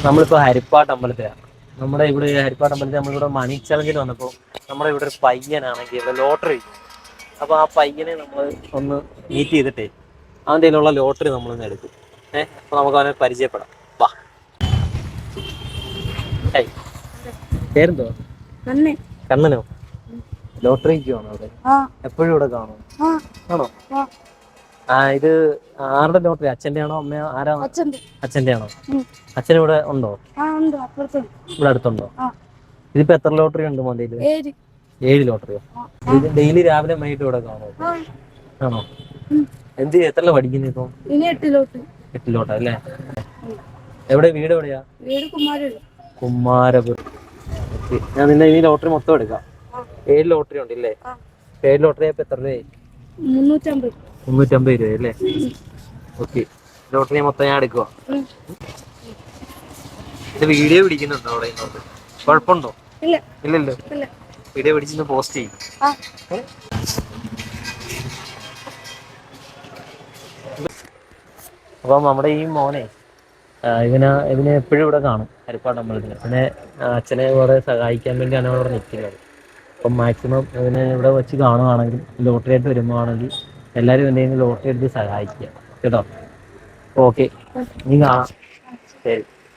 നമ്മളിപ്പോൾ ഹരിപ്പാട്ട് അമ്പലത്തിലാണ്. നമ്മുടെ ഇവിടെ ഹരിപ്പാട്ട് അമ്പലത്തിൽ നമ്മളിവിടെ മണി ചലഞ്ചിൽ വന്നപ്പോൾ നമ്മുടെ ഇവിടെ ഒരു പയ്യനാണെങ്കിൽ ഇവിടെ ലോട്ടറി. അപ്പോൾ ആ പയ്യനെ നമ്മൾ ഒന്ന് മീറ്റ് ചെയ്തിട്ടേ അവൻ്റെ കയ്യിലുള്ള ലോട്ടറി നമ്മളൊന്ന് എടുക്കും. അപ്പോൾ നമുക്ക് അവനെ പരിചയപ്പെടാം. വാ. പേരെന്തോ? കണ്ണനോ? ലോട്ടറിക്കാണോ അവിടെ? എപ്പോഴും ഇവിടെ കാണും ആണോ? ഇത് ആരുടെ ലോട്ടറി? അച്ഛൻ്റെ ആണോ അമ്മയോ ആരാ? അച്ഛൻ്റെ ആണോ? അച്ഛൻ ഇവിടെ ഉണ്ടോ? ഇവിടെ അടുത്തുണ്ടോ? ഇതിപ്പോ എത്ര ലോട്ടറി ഉണ്ട് മൊബൈലിൽ? 7 ലോട്ടറിയോ? ഇത് ഡെയിലി രാവിലെ വൈകിട്ട് ഇവിടെ കാണോ? ആണോ? എത്ര പഠിക്കുന്നു ഇപ്പൊ? 8 ലോട്ട അല്ലേ? എവിടെ വീട്? എവിടെയാ? കുമാരപുരം. ഞാൻ നിന്നെ ഈ ലോട്ടറി മൊത്തം എടുക്കാം. 7 ലോട്ടറി ഉണ്ടല്ലേ? 7 ലോട്ടറി ആയപ്പോ എത്ര രൂപയായി? 350 രൂപ അല്ലേ? ഓക്കെ, ലോട്ടറി മൊത്തം ഞാൻ എടുക്കുക. ഇത് വീഡിയോ പിടിക്കുന്നുണ്ടോ അവിടെ? കുഴപ്പമുണ്ടോ? ഇല്ലല്ലോ. വീഡിയോ പിടിച്ചിട്ട് പോസ്റ്റ് ചെയ്യും. അപ്പം നമ്മുടെ ഈ മോനെ ഇവനെ എപ്പോഴും ഇവിടെ കാണും ഹരിപ്പാട് അമ്പലത്തിന്. പിന്നെ അച്ഛനെ കുറെ സഹായിക്കാൻ വേണ്ടിയാണ് ഇവിടെ നിൽക്കുന്നത്. അപ്പം മാക്സിമം ഇവനെ ഇവിടെ വെച്ച് കാണുവാണെങ്കിൽ ലോട്ടറി ആയിട്ട് വരുമ്പോഴാണെങ്കിൽ എല്ലാവരും എന്തെങ്കിലും ലോട്ടറി എടുത്ത് സഹായിക്കുക കേട്ടോ. ഓക്കെ, നീ കാണാം. ശരി.